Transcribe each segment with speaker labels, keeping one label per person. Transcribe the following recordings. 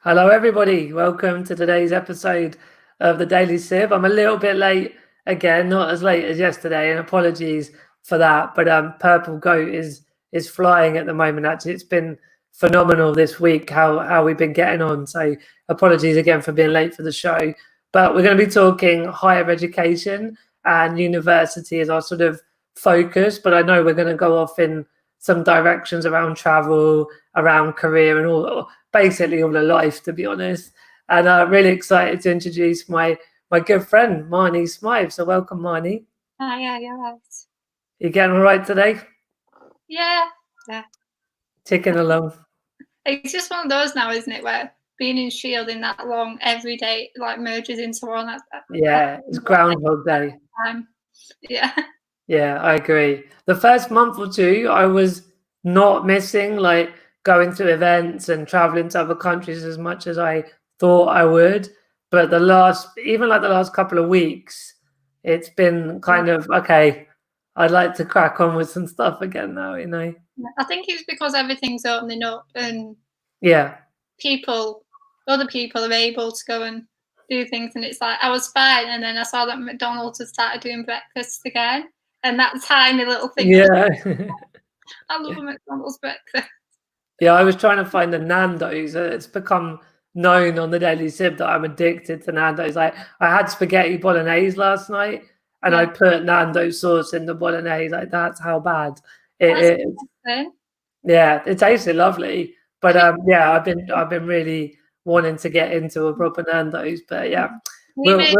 Speaker 1: Hello, everybody. Welcome to today's episode of the Daily Sib. I'm a little bit late again, not as late as yesterday, and apologies for that. But Purple Goat is flying at the moment. Actually, it's been phenomenal this week how we've been getting on. So apologies again for being late for the show. But we're going to be talking higher education and university as our sort of focus. But I know we're going to go off in some directions around travel, around career, and all basically all of life, to be honest. And I'm really excited to introduce my good friend Marni Smyth. So welcome, Marni.
Speaker 2: Yeah, you're right.
Speaker 1: You getting all right today?
Speaker 2: Yeah.
Speaker 1: Ticking along.
Speaker 2: It's just one of those now, isn't it, where being in shielding that long every day like merges into one.
Speaker 1: Yeah, it's Groundhog Day.
Speaker 2: Yeah.
Speaker 1: Yeah, I agree. The first month or two, I was not missing like going to events and traveling to other countries as much as I thought I would. But the last couple of weeks, it's been kind of okay. I'd like to crack on with some stuff again now,
Speaker 2: I think it's because everything's opening up and
Speaker 1: Yeah.
Speaker 2: other people are able to go and do things, and it's like I was fine, and then I saw that McDonald's had started doing breakfast again, and that tiny little thing.
Speaker 1: Yeah.
Speaker 2: I love a McDonald's breakfast.
Speaker 1: Yeah, I was trying to find the Nando's. It's become known on the Daily Sib that I'm addicted to Nando's. I had spaghetti bolognese last night, and I put Nando's sauce in the bolognese. Like that's how bad it is. Yeah, it tasted lovely, but yeah, I've been really wanting to get into a proper Nando's, but yeah,
Speaker 2: we made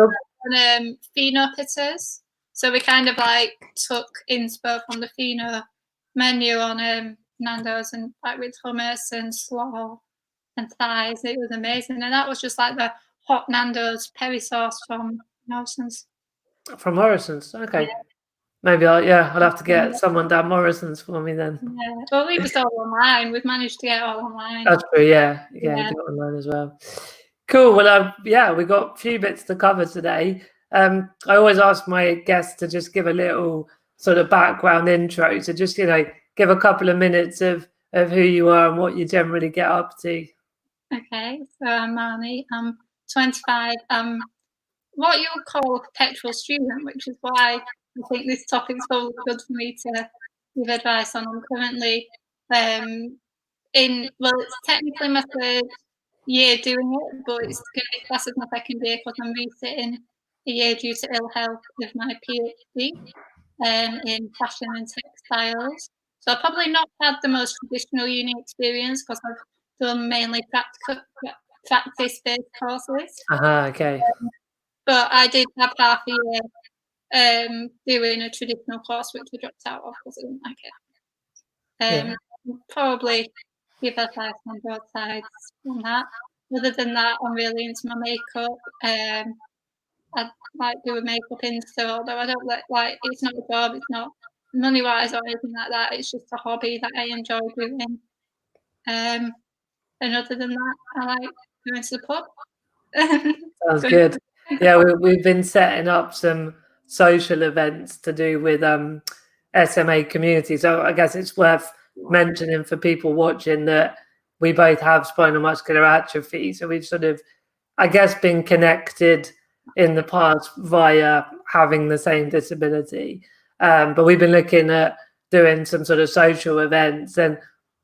Speaker 2: Fino pizzas, so we kind of like took inspo from the Fino menu on Nando's, and like with hummus and slaw and thighs. It was amazing, and that was just like the hot Nando's peri sauce from Morrison's.
Speaker 1: From Morrison's, okay. Yeah. Maybe I'll have to get someone down Morrison's for me then.
Speaker 2: Yeah, well, we was all online. We've managed to get it all online.
Speaker 1: That's true. Yeah, you get it online as well. Cool. Well, yeah, we got a few bits to cover today. I always ask my guests to just give a little sort of background intro. So just give a couple of minutes of who you are and what you generally get up to.
Speaker 2: Okay, so I'm Marni. I'm 25. I'm what you would call a perpetual student, which is why I think this topic's probably good for me to give advice on. I'm currently it's technically my third year doing it, but it's going to be classed as my second year because I'm resitting a year due to ill health with my PhD in fashion and textiles. So I've probably not had the most traditional uni experience because I've done mainly practice-based courses.
Speaker 1: Okay.
Speaker 2: But I did have half a year doing a traditional course, which I dropped out of because I didn't like it. Probably give advice on both sides on that. Other than that, I'm really into my makeup. I like doing makeup in store, although I don't like it's not a job, it's not money wise or anything like that. It's just a hobby that I enjoy doing. And other than that, I like going to the pub.
Speaker 1: Sounds good. Yeah, we've been setting up some social events to do with SMA community. So I guess it's worth mentioning for people watching that we both have spinal muscular atrophy. So we've sort of, I guess, been connected in the past via having the same disability. But we've been looking at doing some sort of social events. And,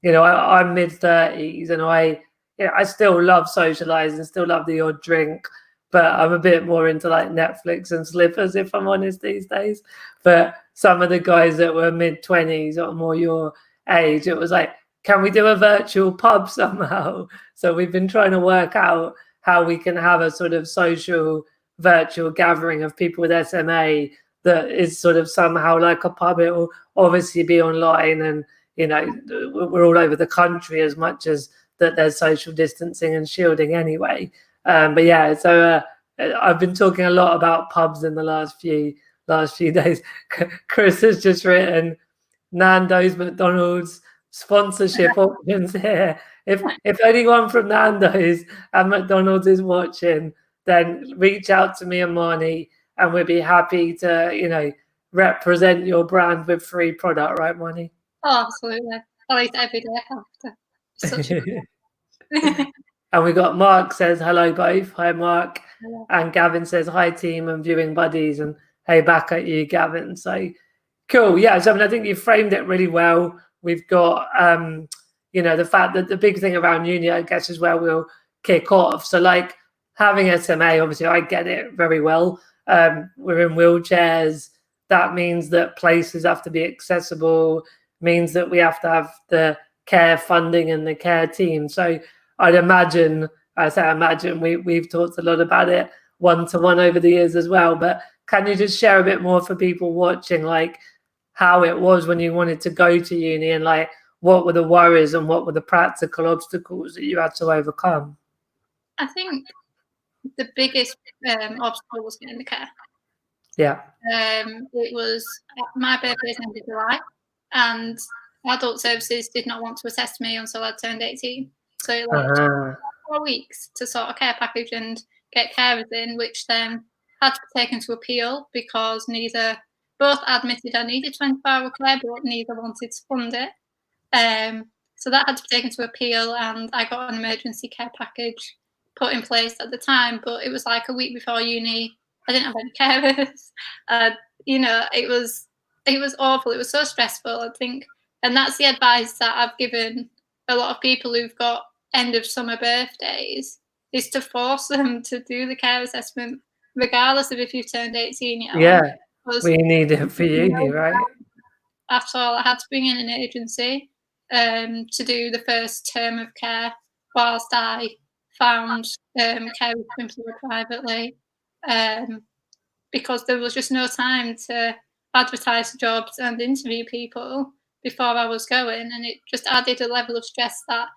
Speaker 1: I'm mid-30s and I still love socializing, still love the odd drink, but I'm a bit more into like Netflix and slippers, if I'm honest, these days. But some of the guys that were mid-20s or more your age, it was like, can we do a virtual pub somehow? So we've been trying to work out how we can have a sort of social virtual gathering of people with SMA that is sort of somehow like a pub. It will obviously be online and, we're all over the country as much as that there's social distancing and shielding anyway. But yeah, so I've been talking a lot about pubs in the last few days. Chris has just written Nando's, McDonald's sponsorship options here. If anyone from Nando's and McDonald's is watching, then reach out to me and Marni, and we'll be happy to represent your brand with free product, right, Marni?
Speaker 2: Oh, absolutely. I like every day after. Such a
Speaker 1: And we got Mark says hello both. Hi Mark.
Speaker 2: Hello.
Speaker 1: And Gavin says hi team and viewing buddies, and hey back at you, Gavin. So cool. Yeah. So I mean, I think you framed it really well. We've got you know, the fact that the big thing around uni, I guess, is where we'll kick off. So like having SMA, obviously I get it very well. We're in wheelchairs. That means that places have to be accessible, means that we have to have the care funding and the care team. So I'd imagine, I say imagine, we've talked a lot about it one-to-one over the years as well. But can you just share a bit more for people watching, like how it was when you wanted to go to uni, and like what were the worries and what were the practical obstacles that you had to overcome?
Speaker 2: I think the biggest obstacle was getting the care.
Speaker 1: Yeah.
Speaker 2: It was my birthday is end of July, and adult services did not want to assess me until I turned 18. So it took 4 weeks to sort a care package and get carers in, which then had to be taken to appeal because both admitted I needed 24-hour care, but neither wanted to fund it. So that had to be taken to appeal, and I got an emergency care package put in place at the time. But it was like a week before uni. I didn't have any carers. You know, it was awful. It was so stressful, I think. And that's the advice that I've given a lot of people who've got end of summer birthdays, is to force them to do the care assessment, regardless of if you've turned 18 yet.
Speaker 1: Yeah, we need it for uni, right?
Speaker 2: After all, I had to bring in an agency to do the first term of care whilst I found care with employer privately, because there was just no time to advertise jobs and interview people before I was going, and it just added a level of stress that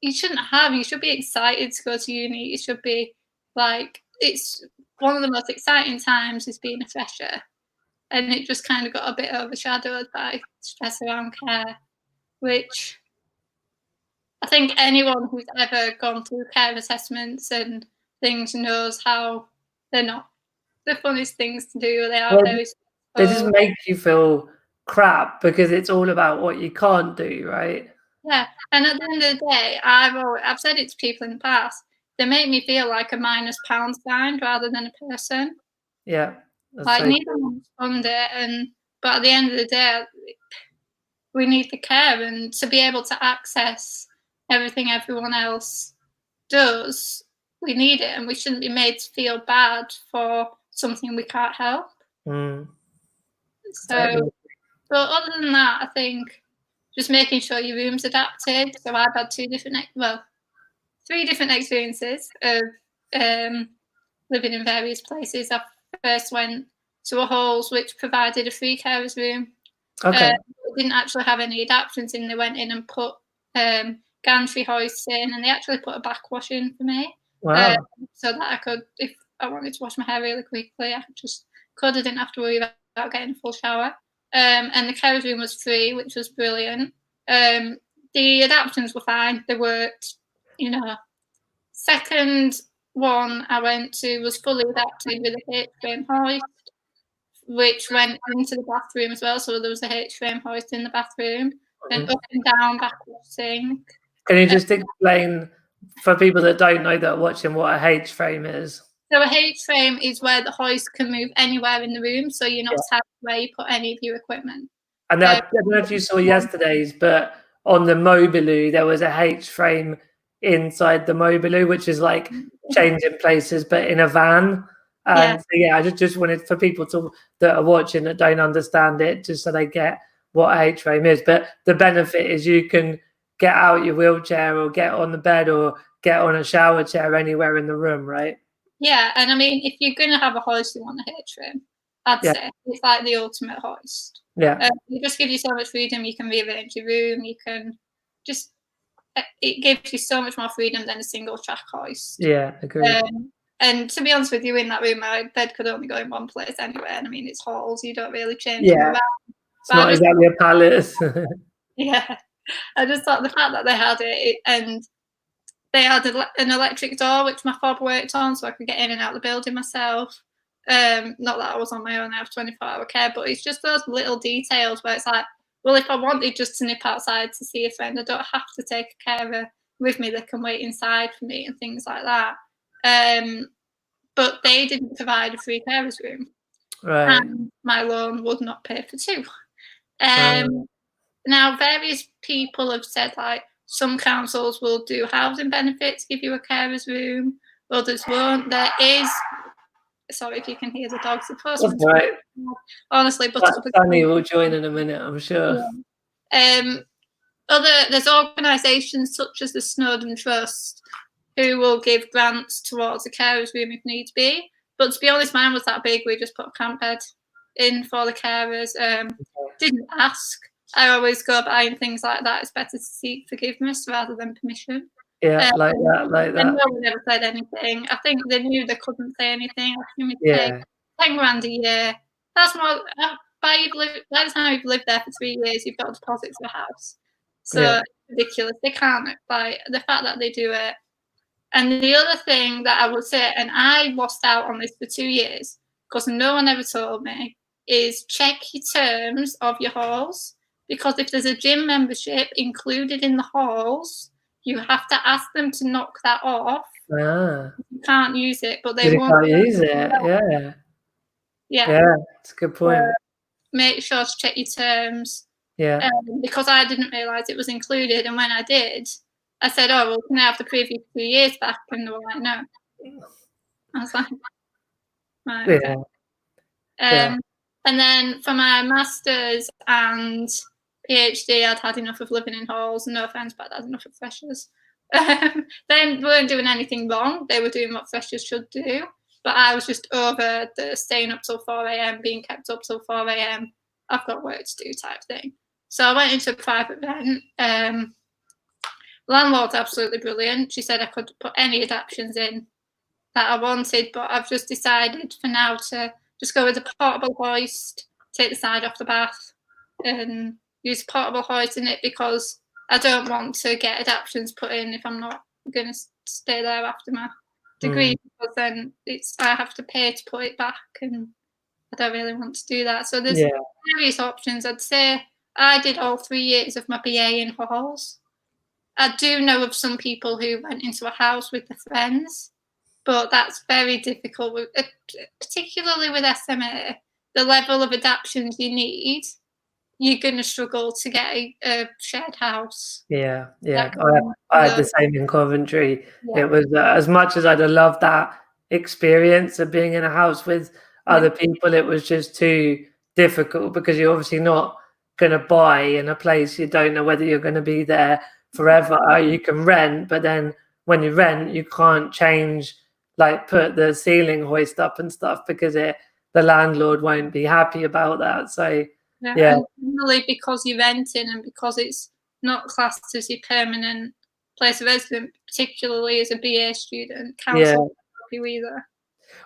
Speaker 2: you shouldn't have. You should be excited to go to uni. It should be like, it's one of the most exciting times is being a fresher. And it just kind of got a bit overshadowed by stress around care, which I think anyone who's ever gone through care assessments and things knows how they're not the funnest things to do. They are very stressful.
Speaker 1: They just make you feel crap because it's all about what you can't do, right?
Speaker 2: Yeah, and at the end of the day, I've said it to people in the past, they make me feel like a minus pound sign rather than a person.
Speaker 1: Yeah.
Speaker 2: Like, neither one's fund it, but at the end of the day, we need the care, and to be able to access everything everyone else does, we need it, and we shouldn't be made to feel bad for something we can't help. So, but other than that, I think just making sure your room's adapted. So I've had three different experiences of living in various places. I first went to a halls which provided a free carers room.
Speaker 1: Okay.
Speaker 2: It didn't actually have any adaptations in. They went in and put gantry hoists in, and they actually put a backwash in for me.
Speaker 1: Wow.
Speaker 2: So that I could, if I wanted to wash my hair really quickly, I didn't have to worry about getting a full shower. And the carers room was free, which was brilliant. The adaptations were fine. They worked, you know. Second one I went to was fully adapted with a H-frame hoist, which went into the bathroom as well. So there was a H-frame hoist in the bathroom, and up and down backwash sink.
Speaker 1: Can you just explain for people that don't know, that are watching, what a H-frame is?
Speaker 2: So a H-frame is where the hoist can move anywhere in the room, so you're not tied where you put any of your equipment.
Speaker 1: And I don't know if you saw yesterday's, but on the Mobiloo, there was a H-frame inside the Mobiloo, which is like changing places, but in a van. And so, yeah, I just wanted for people that are watching that don't understand it, just so they get what a H-frame is. But the benefit is you can get out your wheelchair or get on the bed or get on a shower chair anywhere in the room, right?
Speaker 2: Yeah, and I mean, if you're going to have a hoist, you want a H-frame. I'd say it's like the ultimate hoist.
Speaker 1: Yeah.
Speaker 2: It just gives you so much freedom. You can rearrange your room. You can just, it gives you so much more freedom than a single track hoist.
Speaker 1: Yeah, agreed.
Speaker 2: And to be honest with you, in that room, my bed could only go in one place anyway. And I mean, it's halls. You don't really change them around.
Speaker 1: It's not exactly a palace.
Speaker 2: Yeah. I just thought the fact that they had it, and they had an electric door, which my fob worked on, so I could get in and out of the building myself. Not that I was on my own, I have 24-hour care, but it's just those little details where it's like, well, if I wanted just to nip outside to see a friend, I don't have to take a carer with me. They can wait inside for me and things like that. But they didn't provide a free carers room.
Speaker 1: Right.
Speaker 2: And my loan would not pay for 2.
Speaker 1: Right.
Speaker 2: Now, various people have said, like, some councils will do housing benefits, give you a carers room, others won't. There is, sorry if you can hear the dogs, the postman's
Speaker 1: Right.
Speaker 2: honestly, but
Speaker 1: Sunny will join in a minute, I'm sure.
Speaker 2: Yeah. There's organisations such as the Snowdon Trust who will give grants towards a carers room if need be. But to be honest, mine was that big. We just put a camp bed in for the carers. Didn't ask. I always go buying things like that. It's better to seek forgiveness rather than permission.
Speaker 1: Yeah, like that.
Speaker 2: And no one ever said anything. I think they knew they couldn't say anything. I think we pay £10 a year. That's more. By the time you've lived there for 3 years, you've got a deposit for a house. So it's ridiculous. They can't, like, the fact that they do it. And the other thing that I would say, and I lost out on this for 2 years because no one ever told me, is check your terms of your halls. Because if there's a gym membership included in the halls, you have to ask them to knock that off. You can't use it, but they won't.
Speaker 1: Can't use it. Yeah, it's a good point.
Speaker 2: Make sure to check your terms.
Speaker 1: Yeah.
Speaker 2: Because I didn't realise it was included, and when I did, I said, "Oh, well, can I have the previous 2 years back?" And they were like, "No." I was like, "Right, okay." And then for my masters and PhD, I'd had enough of living in halls. No offence, but I'd had enough of freshers. They weren't doing anything wrong. They were doing what freshers should do. But I was just over the staying up till 4 a.m, being kept up till 4 a.m. I've got work to do type thing. So I went into a private rent. Landlord's absolutely brilliant. She said I could put any adaptions in that I wanted, but I've just decided for now to just go with a portable hoist, take the side off the bath, and use a portable hoist in it because I don't want to get adaptions put in if I'm not going to stay there after my degree, because then I have to pay to put it back, and I don't really want to do that. So there's various options. I'd say I did all 3 years of my BA in halls. I do know of some people who went into a house with their friends, but that's very difficult, particularly with SMA. The level of adaptions you need, you're going to struggle to get a shared house.
Speaker 1: Yeah. I had the same in Coventry. It was as much as I'd have loved that experience of being in a house with other people, it was just too difficult because you're obviously not going to buy in a place you don't know whether you're going to be there forever. You can rent, but then when you rent, you can't change, like put the ceiling hoist up and stuff because the landlord won't be happy about that. So
Speaker 2: and really, because you're renting and because it's not classed as your permanent place of residence, particularly as a BA student, council won't help you either.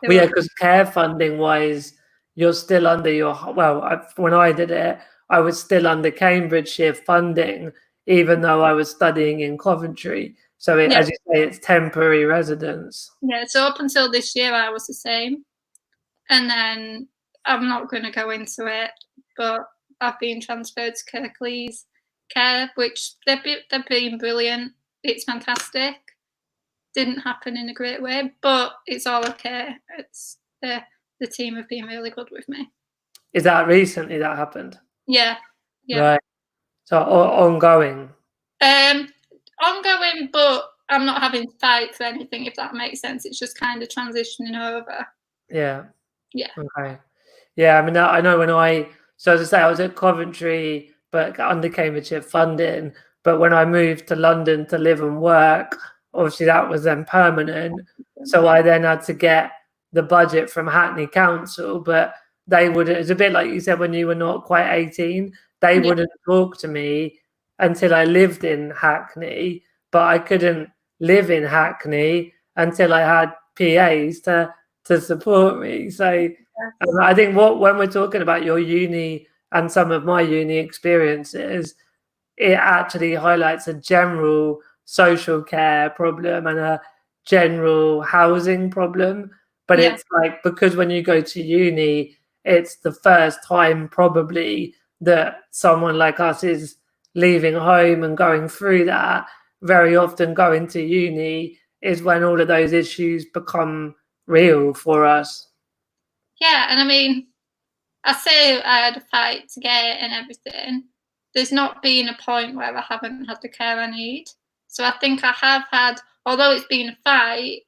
Speaker 1: Because care funding wise, you're still under your, when I did it, I was still under Cambridgeshire funding, even though I was studying in Coventry. So as you say, it's temporary residence.
Speaker 2: Yeah, so up until this year, I was the same. And then I'm not going to go into it, but I've been transferred to Kirklees Care, which they've been brilliant. It's fantastic. Didn't happen in a great way, but it's all okay. It's the team have been really good with me.
Speaker 1: Is that recently that happened?
Speaker 2: Yeah.
Speaker 1: Right. So ongoing.
Speaker 2: Ongoing, but I'm not having to fight for anything, if that makes sense. It's just kind of transitioning over.
Speaker 1: Yeah.
Speaker 2: Okay.
Speaker 1: Yeah, I mean, I know so as I say, I was at Coventry, but under Cambridgeshire funding. But when I moved to London to live and work, obviously that was then permanent. So I then had to get the budget from Hackney Council, but they wouldn't. It's a bit like you said when you were not quite 18. They wouldn't talk to me until I lived in Hackney, but I couldn't live in Hackney until I had PAs to support me. So I think when we're talking about your uni and some of my uni experiences, it actually highlights a general social care problem and a general housing problem. But it's like, because when you go to uni, it's the first time probably that someone like us is leaving home and going through that, very often going to uni is when all of those issues become real for us.
Speaker 2: Yeah, and I mean, I say I had a fight to get it and everything. There's not been a point where I haven't had the care I need. So I think I have had, although it's been a fight,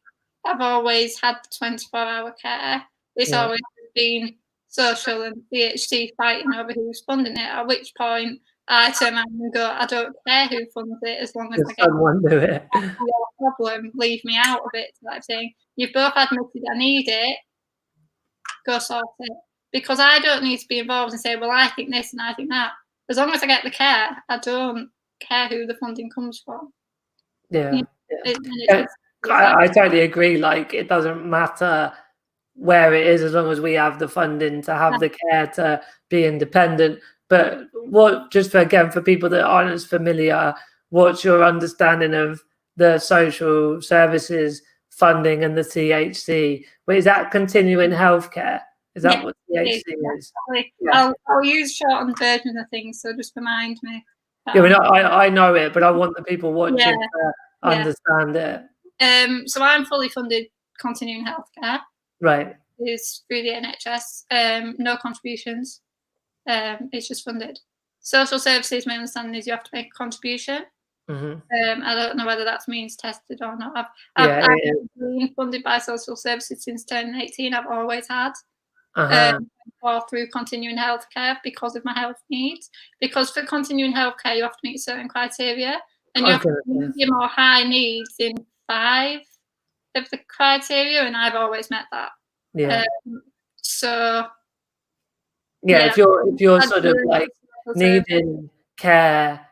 Speaker 2: I've always had the 24-hour care. It's always been social and CHC fighting over who's funding it, at which point I turn around and go, I don't care who funds it as long as I get
Speaker 1: someone do it.
Speaker 2: your problem, leave me out of it type thing. You've both admitted I need it, go sort it. Because I don't need to be involved and say, well, I think this and I think that. As long as I get the care, I don't care who the funding comes from.
Speaker 1: Yeah. I totally agree. Like, it doesn't matter where it is as long as we have the funding to have the care to be independent. But what, just for people that aren't as familiar, what's your understanding of the social services funding and the CHC? Is that continuing healthcare? Is that what CHC is?
Speaker 2: Yeah. I'll use shortened versions of things, so just remind me.
Speaker 1: Yeah, I know it, but I want the people watching to understand it.
Speaker 2: So I'm fully funded continuing healthcare.
Speaker 1: Right.
Speaker 2: It's through the NHS. No contributions. It's just funded. Social services, my understanding is you have to make a contribution. I don't know whether that means tested or not. I've been funded by social services since 2018. I've always had. Or through continuing healthcare because of my health needs. Because for continuing healthcare, you have to meet certain criteria, and you have to meet your more high needs in 5 of the criteria, and I've always met that. So
Speaker 1: if you're sort of like needing care,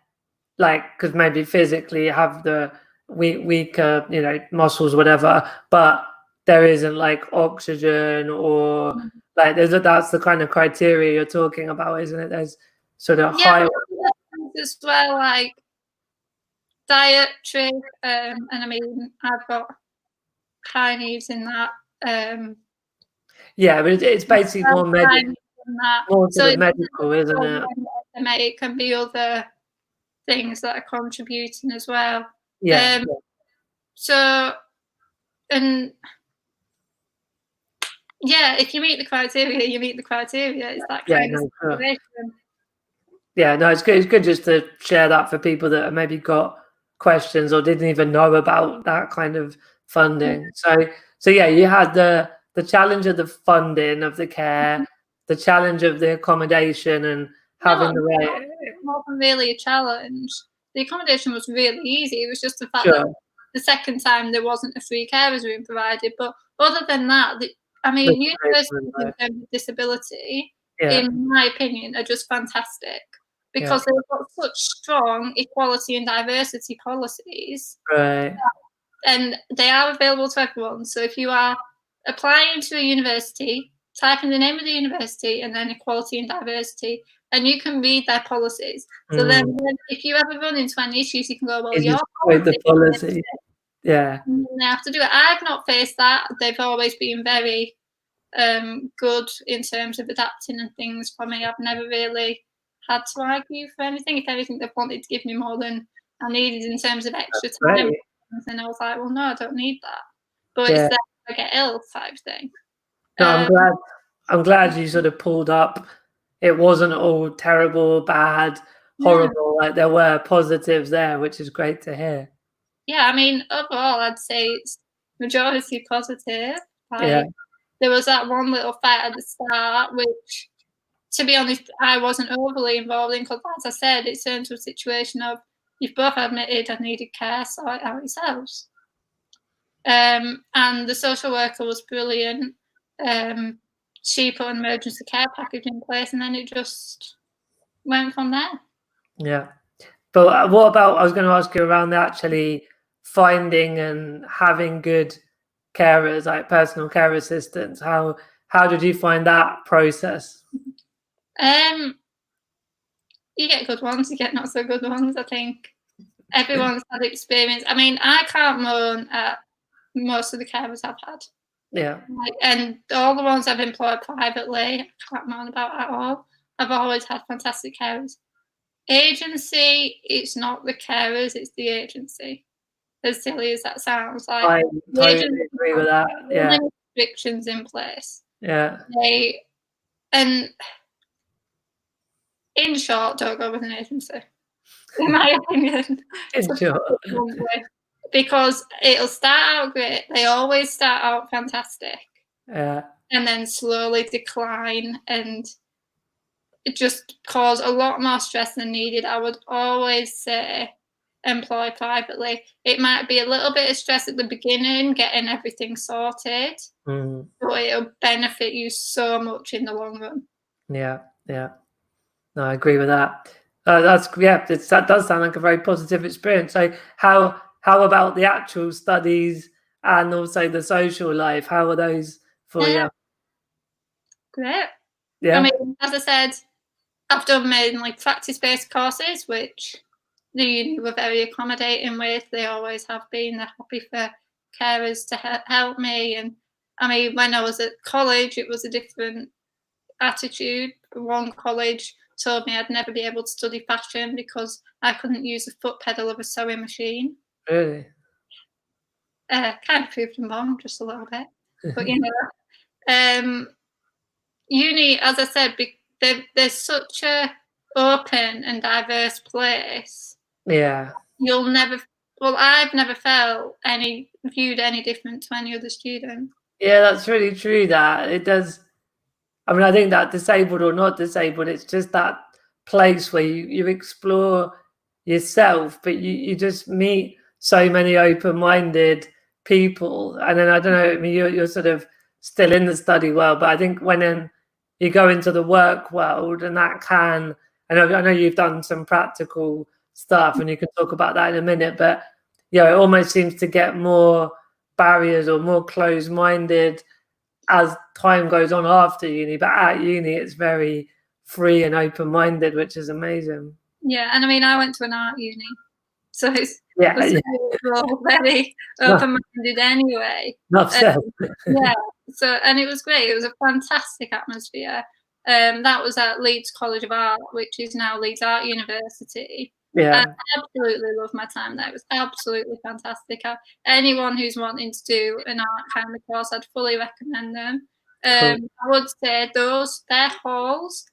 Speaker 1: like because maybe physically you have the weaker, muscles, whatever, but there isn't like oxygen or like that's the kind of criteria you're talking about, isn't it? There's sort of high
Speaker 2: as well, like dietary, and I mean I've got high needs in that.
Speaker 1: Yeah, but it's basically more medical, more sort of medical, isn't it?
Speaker 2: It can be other things that are contributing as well. So, and if you meet the criteria, you meet the criteria. It's that kind of situation.
Speaker 1: Yeah, no, it's good. It's good just to share that for people that have maybe got questions or didn't even know about that kind of funding. So yeah, you had the challenge of the funding of the care, the challenge of the accommodation, and having the right.
Speaker 2: It wasn't really a challenge. The accommodation was really easy. It was just the fact that the second time there wasn't a free carers room provided. But other than that, universities in terms of disability, in my opinion, are just fantastic because they've got such strong equality and diversity policies.
Speaker 1: Right.
Speaker 2: And they are available to everyone. So if you are applying to a university, type in the name of the university and then equality and diversity, and you can read their policies. So then if you ever run into any issues, you can go, well, your
Speaker 1: policy. Yeah.
Speaker 2: And they have to do it. I've not faced that. They've always been very good in terms of adapting and things for me. I've never really had to argue for anything. If anything, they've wanted to give me more than I needed in terms of extra time. And I was like, well, no, I don't need that. But it's that I get ill type thing.
Speaker 1: No, I'm glad you sort of pulled up. It wasn't all terrible, bad, horrible. Like there were positives there, which is great to hear.
Speaker 2: Yeah, I mean, overall, I'd say it's majority positive. There was that one little fight at the start, which, to be honest, I wasn't overly involved in because, as I said, it's turned to a situation of you've both admitted I needed care, sort it out yourselves. And the social worker was brilliant. She put an emergency care package in place, and then it just went from there.
Speaker 1: Yeah. But what about, I was going to ask you around actually finding and having good carers, like personal care assistants. How did you find that process?
Speaker 2: You get good ones, you get not so good ones. I think everyone's had experience. I mean, I can't moan at most of the carers I've had.
Speaker 1: Yeah.
Speaker 2: And all the ones I've employed privately, I can't moan about at all. I've always had fantastic carers. Agency, it's not the carers, it's the agency. As silly as that sounds, like
Speaker 1: I
Speaker 2: the
Speaker 1: totally
Speaker 2: agency
Speaker 1: agree with
Speaker 2: have
Speaker 1: that.
Speaker 2: so
Speaker 1: Yeah,
Speaker 2: many restrictions in place.
Speaker 1: yeah.
Speaker 2: And in short, don't go with an agency, in my opinion.
Speaker 1: In short.
Speaker 2: Because it'll start out great. They always start out fantastic.
Speaker 1: Yeah.
Speaker 2: And then slowly decline and just cause a lot more stress than needed. I would always say employ privately. It might be a little bit of stress at the beginning, getting everything sorted, but it'll benefit you so much in the long run.
Speaker 1: Yeah, yeah. No, I agree with that. That does sound like a very positive experience. So how about the actual studies and also the social life? How are those for you?
Speaker 2: Great.
Speaker 1: Yeah.
Speaker 2: I mean, as I said, I've done mainly practice-based courses, which the uni were very accommodating with. They always have been. They're happy for carers to help me. And I mean, when I was at college, it was a different attitude. One college told me I'd never be able to study fashion because I couldn't use the foot pedal of a sewing machine.
Speaker 1: Really?
Speaker 2: Kind of proved them wrong just a little bit. But uni, as I said, there's such a open and diverse place.
Speaker 1: Yeah.
Speaker 2: I've never felt viewed any different to any other student.
Speaker 1: Yeah, that's really true. That it does. I mean, I think that disabled or not disabled, it's just that place where you explore yourself, but you just meet so many open-minded people. And then I don't know, I mean, you're sort of still in the study world, but I think when you go into the work world, and that can, I know you've done some practical stuff, and you can talk about that in a minute, but it almost seems to get more barriers or more closed-minded as time goes on after uni, but at uni it's very free and open-minded, which is amazing.
Speaker 2: Yeah, and I mean, I went to an art uni, so
Speaker 1: we're
Speaker 2: very open-minded anyway.
Speaker 1: said.
Speaker 2: Yeah, and it was great. It was a fantastic atmosphere. That was at Leeds College of Art, which is now Leeds Art University.
Speaker 1: Yeah.
Speaker 2: I absolutely loved my time there. It was absolutely fantastic. Anyone who's wanting to do an art kind of course, I'd fully recommend them.
Speaker 1: Cool.
Speaker 2: I would say their halls,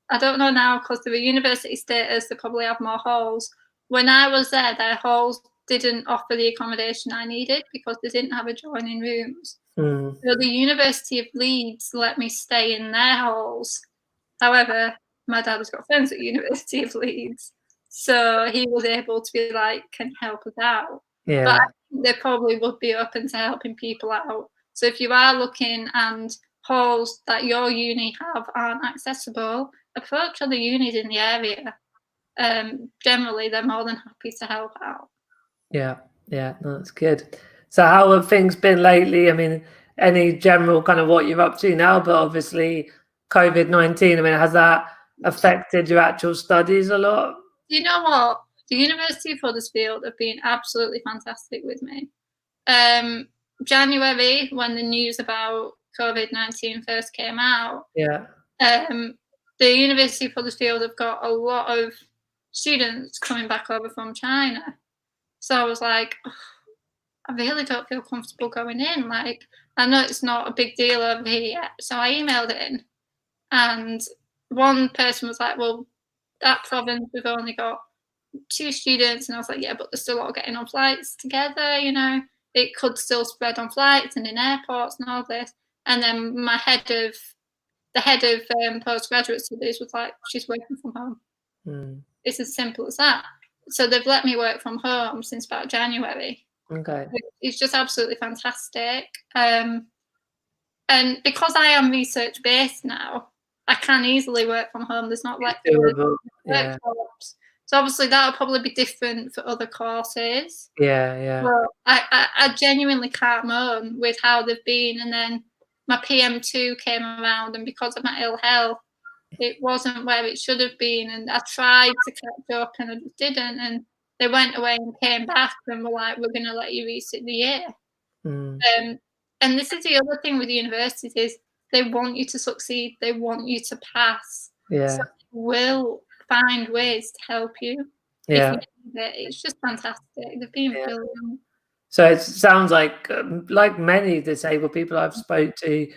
Speaker 2: I don't know now because they're a university status, they probably have more halls. When I was there, their halls didn't offer the accommodation I needed because they didn't have adjoining rooms. So the University of Leeds let me stay in their halls. However, my dad has got friends at University of Leeds, so he was able to be like, can you help us out?
Speaker 1: Yeah.
Speaker 2: But I think they probably would be open to helping people out. So if you are looking and halls that your uni have aren't accessible, approach other unis in the area. Generally, they're more than happy to help out.
Speaker 1: Yeah, no, that's good. So how have things been lately? I mean, any general kind of what you're up to now, but obviously COVID-19, I mean, has that affected your actual studies a lot?
Speaker 2: You know what? The University of Huddersfield have been absolutely fantastic with me. January, when the news about COVID-19 first came out, the University of Huddersfield have got a lot of students coming back over from China. So I was like, oh, I really don't feel comfortable going in. Like, I know it's not a big deal over here yet. So I emailed in, and one person was like, well, that province, we've only got 2 students. And I was like, yeah, but they're still all getting on flights together, it could still spread on flights and in airports and all this. And then the head of postgraduate studies was like, she's working from home. It's as simple as that. So they've let me work from home since about January.
Speaker 1: Okay.
Speaker 2: It's just absolutely fantastic. And because I am research based now, I can easily work from home. There's not lectures, workshops. So obviously that'll probably be different for other courses.
Speaker 1: Yeah.
Speaker 2: Well, I genuinely can't moan with how they've been. And then my PM2 came around, and because of my ill health, it wasn't where it should have been. And I tried to catch up, and I just didn't. And they went away and came back and were like, we're going to let you resit the year. And this is the other thing with the universities is they want you to succeed. They want you to pass.
Speaker 1: Yeah.
Speaker 2: So they will find ways to help you if you need it. It's just fantastic. They've been brilliant.
Speaker 1: So it sounds like many disabled people I've spoke to,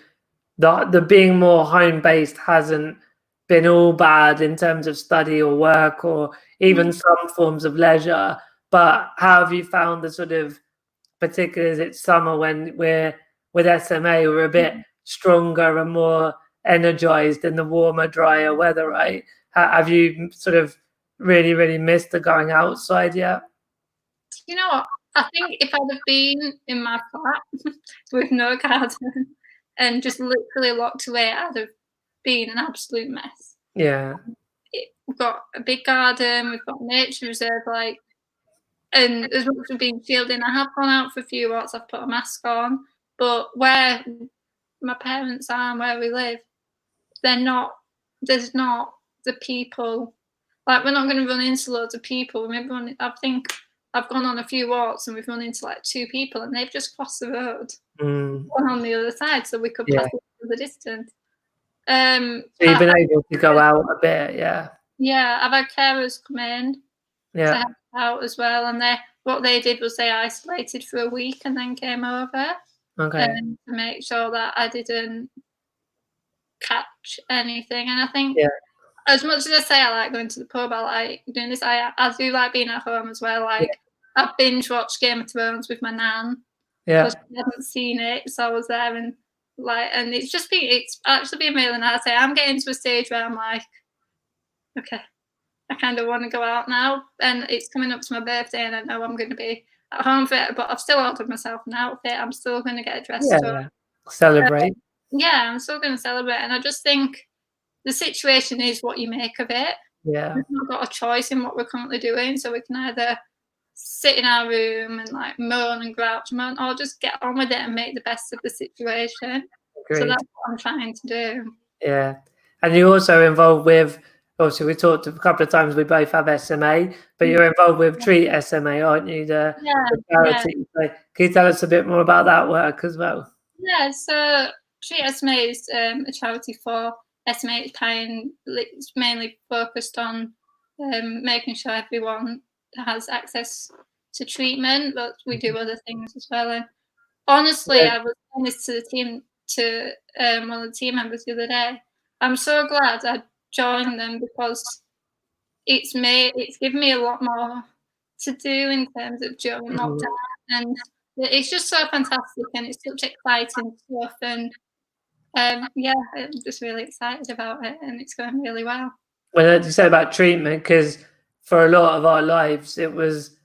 Speaker 1: the being more home-based hasn't been all bad in terms of study or work or even some forms of leisure. But how have you found the sort of, particularly as it's summer when we're with SMA, we're a bit stronger and more energized in the warmer, drier weather, right? Have you sort of really, really missed the going outside yet?
Speaker 2: You know what? I think if I'd have been in my flat with no garden and just literally locked away, I'd have been an absolute mess.
Speaker 1: Yeah.
Speaker 2: We've got a big garden, we've got nature reserve, like, and as much as being shielding, I have gone out for a few walks, I've put a mask on, but where my parents are and where we live, there's not the people, like, we're not gonna run into loads of people. I think I've gone on a few walks and we've run into, like, 2 people and they've just crossed the road, one on the other side, so we could pass it to the distance.
Speaker 1: So you've been able to go out a bit, yeah.
Speaker 2: Yeah, I've had carers come in to help out as well, and what they did was they isolated for a week and then came over,
Speaker 1: Okay.
Speaker 2: to make sure that I didn't catch anything. And I think as much as I say I like going to the pub, I like doing this, I do like being at home as well. Like, I binge watched Game of Thrones with my nan because she hadn't seen it, so I was there and it's actually been really nice. I'm getting to a stage where I'm like, okay, I kind of want to go out now, and it's coming up to my birthday, and I know I'm going to be at home for it, but I've still ordered myself an outfit. I'm still going to get dressed up.
Speaker 1: Celebrate.
Speaker 2: Yeah, I'm still going to celebrate, and I just think the situation is what you make of it.
Speaker 1: Yeah.
Speaker 2: We've not got a choice in what we're currently doing, so we can either sit in our room and like moan and grouch moan, or just get on with it and make the best of the situation.
Speaker 1: Agreed.
Speaker 2: So that's what I'm trying to do.
Speaker 1: Yeah. And you're also involved with, obviously we talked a couple of times, we both have SMA, but you're involved with Treat SMA, aren't you? The charity. So can you tell us a bit more about that work as well?
Speaker 2: Yeah, so Treat SMA is a charity for SMA. It's mainly focused on making sure everyone has access to treatment, but we do other things as well. And honestly, I was saying this to the team, to one of the team members the other day. I'm so glad I joined them because it's given me a lot more to do in terms of during lockdown, and it's just so fantastic and it's such exciting stuff. And yeah, I'm just really excited about it, and it's going really well.
Speaker 1: Well, you said about treatment, because for a lot of our lives, it was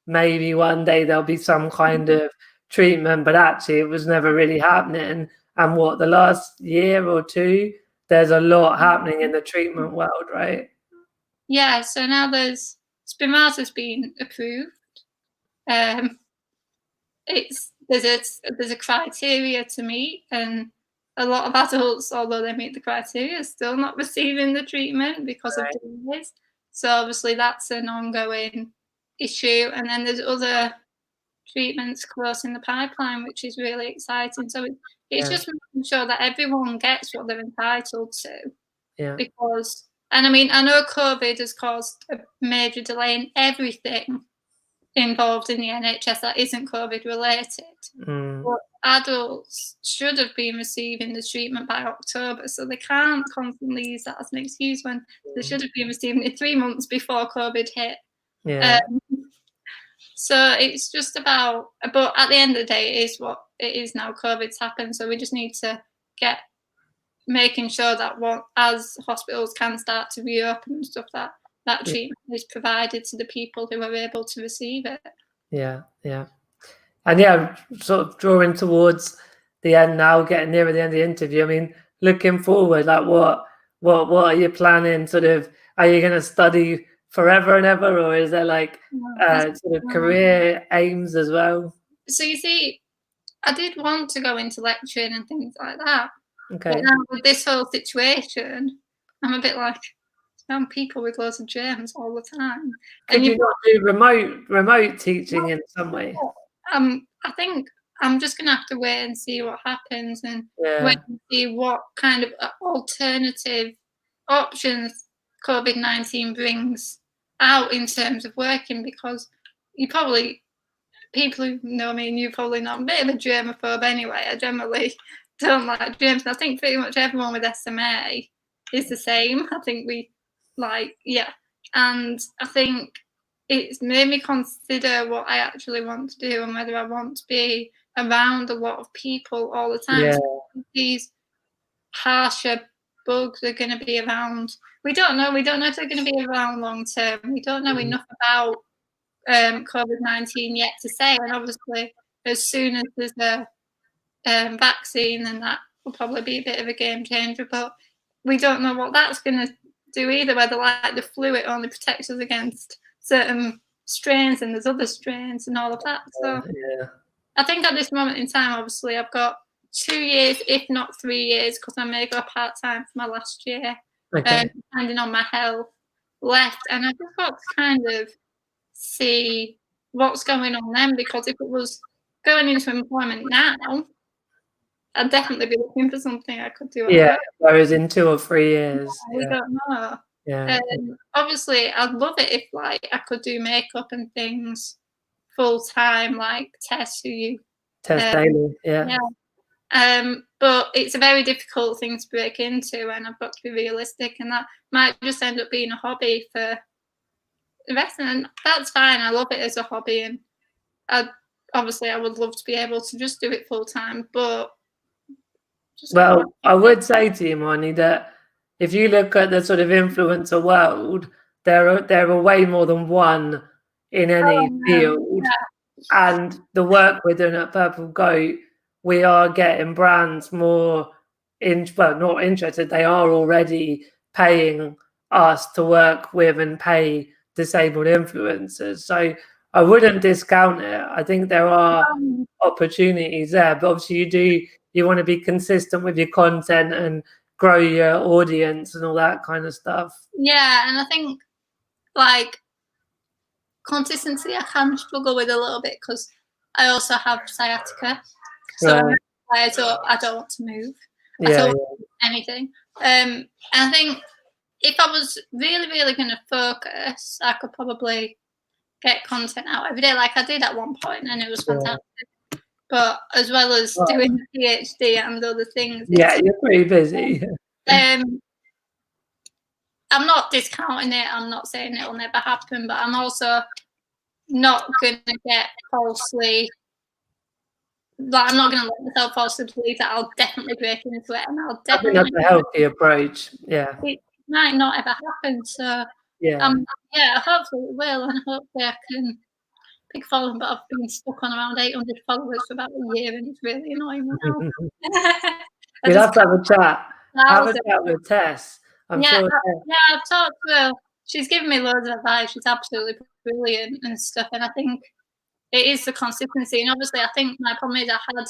Speaker 1: maybe one day there'll be some kind of treatment, but actually it was never really happening. And what, the last year or two, there's a lot happening in the treatment world, right?
Speaker 2: Yeah, so now Spinraza's been approved. There's a criteria to meet, and a lot of adults, although they meet the criteria, are still not receiving the treatment because of delays. So obviously that's an ongoing issue. And then there's other treatments close in the pipeline, which is really exciting. So it's just making sure that everyone gets what they're entitled to.
Speaker 1: Yeah.
Speaker 2: Because, and I mean, I know COVID has caused a major delay in everything involved in the NHS that isn't COVID related. But adults should have been receiving the treatment by October, so they can't constantly use that as an excuse when they should have been receiving it 3 months before COVID hit. So it's just about, but at the end of the day, it is what it is now. COVID's happened, so we just need to get making sure that as hospitals can start to reopen and stuff, that treatment is provided to the people who are able to receive it.
Speaker 1: Yeah. And sort of drawing towards the end now, getting nearer the end of the interview. I mean, looking forward, like what are you planning? Sort of, are you going to study forever and ever, or is there like sort of career aims as well?
Speaker 2: So you see, I did want to go into lecturing and things like that.
Speaker 1: Okay.
Speaker 2: But now with this whole situation, I'm a bit like, found people with loads of germs all the time.
Speaker 1: Could you not do remote teaching in some way?
Speaker 2: I think I'm just gonna have to wait and see what happens, and wait and see what kind of alternative options COVID-19 brings out in terms of working, because people who know me and you probably know I'm a bit of a germaphobe anyway. I generally don't like germs. I think pretty much everyone with SMA is the same. I think and I think it's made me consider what I actually want to do and whether I want to be around a lot of people all the time.
Speaker 1: Yeah.
Speaker 2: So these harsher bugs are going to be around. We don't know if they're going to be around long term. We don't know enough about COVID-19 yet to say, and obviously as soon as there's a vaccine, then that will probably be a bit of a game changer, but we don't know what that's going to do either, whether like the flu, it only protects us against certain strains and there's other strains and all of that. So I think at this moment in time, obviously I've got 2 years, if not 3 years, because I may go part-time for my last year, depending on my health left, and I've just got to kind of see what's going on then, because if it was going into employment now, I'd definitely be looking for something I could do at home.
Speaker 1: Whereas in 2 or 3 years,
Speaker 2: we don't know. Obviously I'd love it if like I could do makeup and things full time, like Tess, who you
Speaker 1: test daily.
Speaker 2: But it's a very difficult thing to break into, and I've got to be realistic, and that might just end up being a hobby for the rest, and that's fine. I love it as a hobby, and obviously I would love to be able to just do it full time, but
Speaker 1: I would say to you, Marni, that if you look at the sort of influencer world, there are way more than one in any field. And the work we're doing at Purple Goat, we are getting brands more not interested. They are already paying us to work with and pay disabled influencers. So I wouldn't discount it. I think there are opportunities there, but obviously you want to be consistent with your content and grow your audience and all that kind of stuff.
Speaker 2: Yeah, and I think like consistency I can struggle with a little bit because I also have sciatica, so I don't want to move. I don't want to do anything. And I think if I was really, really going to focus, I could probably get content out every day, like I did at one point, and it was fantastic. But as well as doing the PhD and other things,
Speaker 1: you're pretty busy.
Speaker 2: I'm not discounting it. I'm not saying it'll never happen, but I'm also not going to get falsely. Like, I'm not going to let myself falsely believe that I'll definitely break into it, and I'll definitely.
Speaker 1: I think that's a healthy approach. Yeah.
Speaker 2: It might not ever happen. So hopefully it will, and hopefully I can pick following. But I've been stuck on around 800 followers for about a year, and it's really annoying me now.
Speaker 1: We'll have to have a chat. Have a chat with Tess. I'm sure.
Speaker 2: I've talked to her. She's given me loads of advice. She's absolutely brilliant and stuff. And I think it is the consistency. And obviously, I think my problem is I had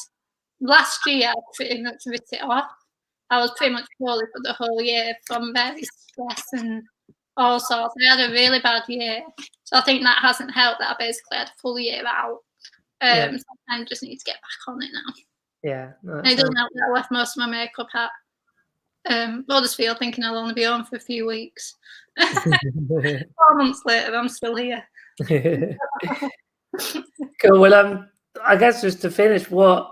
Speaker 2: last year, I pretty much ripped it off. I was pretty much poorly for the whole year from various stress and all sorts. I had a really bad year. So I think that hasn't helped that I basically had a full year out. So I just need to get back on it now.
Speaker 1: Yeah.
Speaker 2: It doesn't help that I left most of my makeup at Huddersfield, thinking I'll only be home for a few weeks. 4 months later, I'm still here.
Speaker 1: Cool. Well, I guess just to finish, what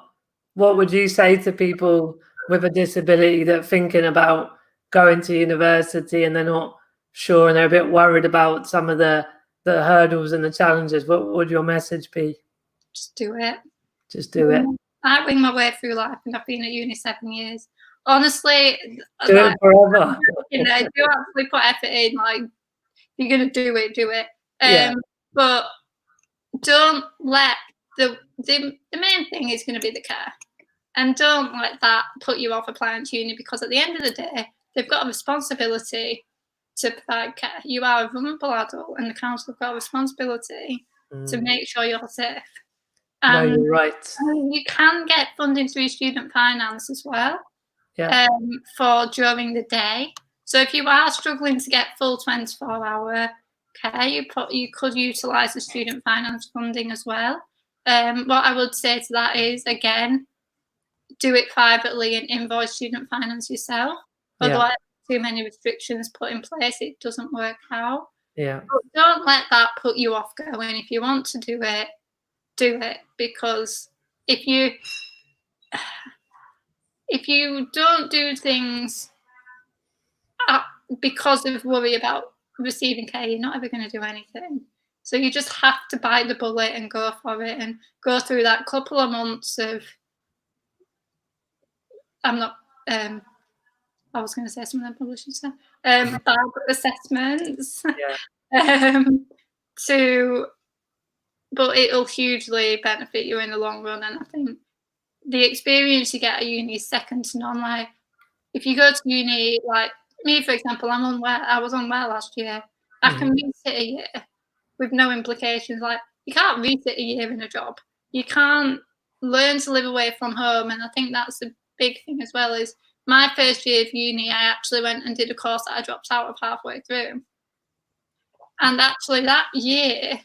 Speaker 1: would you say to people with a disability that are thinking about going to university and they're not sure and they're a bit worried about some of the hurdles and the challenges? What would your message be?
Speaker 2: Just do it.
Speaker 1: Just do it.
Speaker 2: I wing my way through life, and I've been at uni 7 years. Honestly,
Speaker 1: do it forever.
Speaker 2: Do actually put effort in. Like, you're gonna do it. But don't let the main thing is going to be the care, and don't let that put you off applying to uni, because at the end of the day, they've got a responsibility to provide care. You are a vulnerable adult, and the council have got a responsibility to make sure you're safe.
Speaker 1: No, you're right.
Speaker 2: You can get funding through student finance as well. For during the day. So if you are struggling to get full 24-hour care, you could utilise the student finance funding as well. What I would say to that is, again, do it privately and invoice student finance yourself. Otherwise, too many restrictions put in place, it doesn't work out.
Speaker 1: Yeah.
Speaker 2: But don't let that put you off going. If you want to do it, because if you don't do things because of worry about receiving care, you're not ever going to do anything. So you just have to bite the bullet and go for it, and go through that couple of months of I was going to say something I probably should say. Bad assessments.
Speaker 1: Yeah.
Speaker 2: But it'll hugely benefit you in the long run. And I think the experience you get at uni is second to none. Like, if you go to uni, like me, for example, I was unwell last year. I can resit a year with no implications. Like, you can't resit a year in a job. You can't learn to live away from home. And I think that's the big thing as well, is my first year of uni, I actually went and did a course that I dropped out of halfway through. And actually that year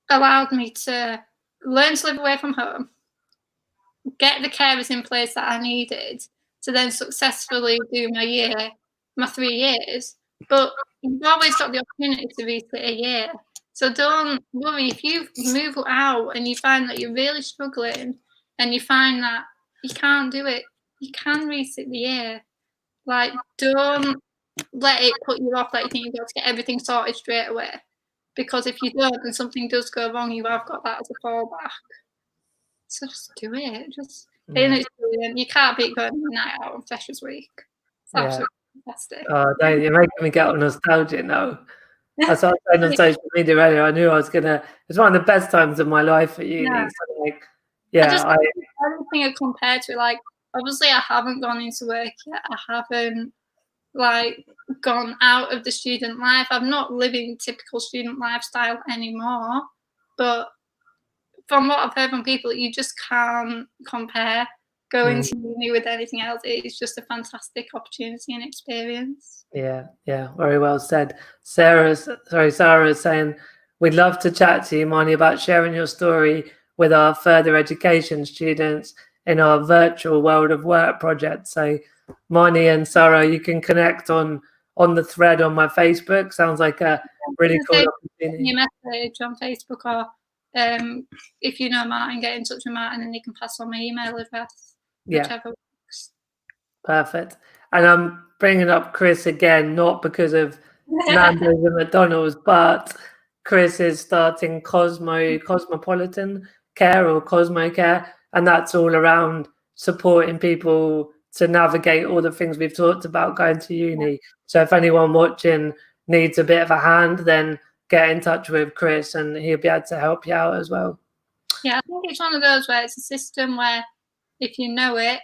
Speaker 2: allowed me to learn to live away from home, get the carers in place that I needed to then successfully do my 3 years. But you've always got the opportunity to resit a year. So don't worry if you move out and you find that you're really struggling and you find that you can't do it, you can resit the year. Like, don't let it put you off that you think you've got to get everything sorted straight away. Because if you don't and something does go wrong, you have got that as a fallback. So just do it. It's brilliant. You can't beat going on a night out on Freshers Week. It's absolutely fantastic.
Speaker 1: Oh, you're making me get all nostalgic now. I saw it on social media earlier. I knew I was gonna. It's one of the best times of my life at uni.
Speaker 2: Yeah.
Speaker 1: So like,
Speaker 2: I don't think it compared to, like, obviously I haven't gone into work yet. I haven't like gone out of the student life. I'm not living typical student lifestyle anymore. But from what I've heard from people, you just can't compare going to uni with anything else. It's just a fantastic opportunity and experience.
Speaker 1: Yeah, very well said. Sarah is saying, we'd love to chat to you, Marni, about sharing your story with our further education students in our virtual world of work project. So Marni and Sarah, you can connect on the thread on my Facebook. Sounds like a really cool opportunity.
Speaker 2: Your message on Facebook, or if you know Martin, get in touch with Martin and you can pass on my email address, whichever works.
Speaker 1: Perfect. And I'm bringing up Chris again, not because of Nando's and McDonald's, but Chris is starting Cosmopolitan Care, or Cosmo Care, and that's all around supporting people to navigate all the things we've talked about going to uni. So if anyone watching needs a bit of a hand, then get in touch with Chris and he'll be able to help you out as well.
Speaker 2: Yeah, I think it's one of those where it's a system where if you know it,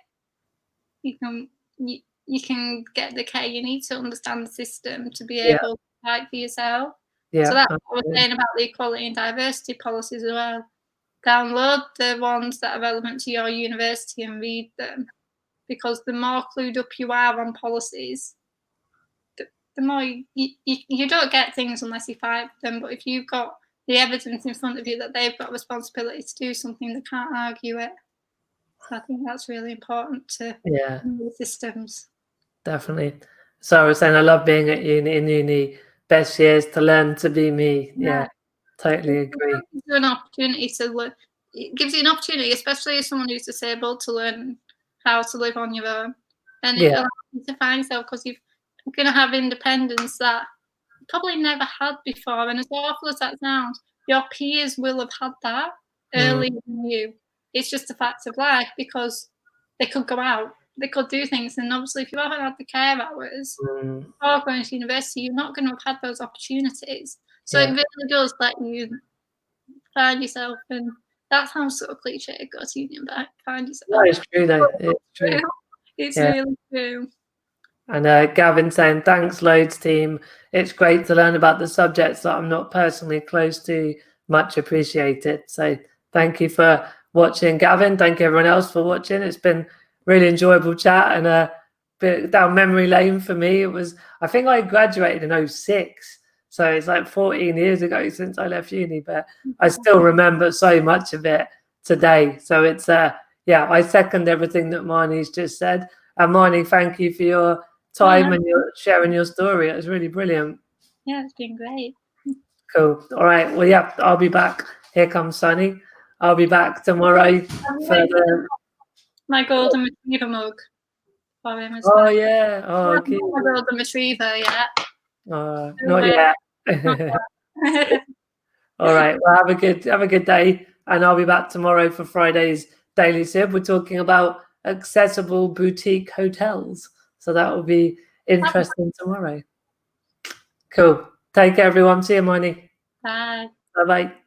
Speaker 2: you can get the care you need to understand the system to be able to fight for yourself. So that's what I was saying about the equality and diversity policies as well. Download the ones that are relevant to your university and read them, because the more clued up you are on policies, the more you don't get things unless you fight for them. But if you've got the evidence in front of you that they've got a responsibility to do something, they can't argue it. So I think that's really important to know the systems.
Speaker 1: Definitely. So I was saying, I love being at uni. Best years to learn to be me. Yeah, totally agree.
Speaker 2: It gives you an opportunity to learn. It gives you an opportunity, especially as someone who's disabled, to learn how to live on your own, and it allows you to find yourself, because you're going to have independence that you probably never had before. And as awful as that sounds, your peers will have had that earlier than you. It's just a fact of life, because they could go out, they could do things, and obviously if you haven't had the care hours or going to university, you're not going to have had those opportunities. So it really does let you find yourself, and that sounds so cliche, go to uni and find yourself.
Speaker 1: No, it's true though. It's true.
Speaker 2: It's really true.
Speaker 1: And Gavin saying, thanks loads, team. It's great to learn about the subjects that I'm not personally close to. Much appreciated. So thank you for watching, Gavin. Thank you everyone else for watching. It's been really enjoyable chat and a bit down memory lane for me. I think I graduated in 2006. So it's like 14 years ago since I left uni, but I still remember so much of it today. So it's, I second everything that Marni's just said. And Marni, thank you for your time and you're sharing your story. It was really brilliant.
Speaker 2: Yeah, it's been great.
Speaker 1: Cool. All right. Well, yeah, I'll be back. Here comes Sunny. I'll be back tomorrow for the...
Speaker 2: My golden retriever mug for him as
Speaker 1: Oh,
Speaker 2: well.
Speaker 1: yeah. Oh,
Speaker 2: Okay. My golden retriever yet.
Speaker 1: Not yet. All right. Well, have a good day, and I'll be back tomorrow for Friday's Daily Sip. We're talking about accessible boutique hotels, so that will be interesting tomorrow. Cool. Take care, everyone. See you, Marni.
Speaker 2: Bye.
Speaker 1: Bye-bye.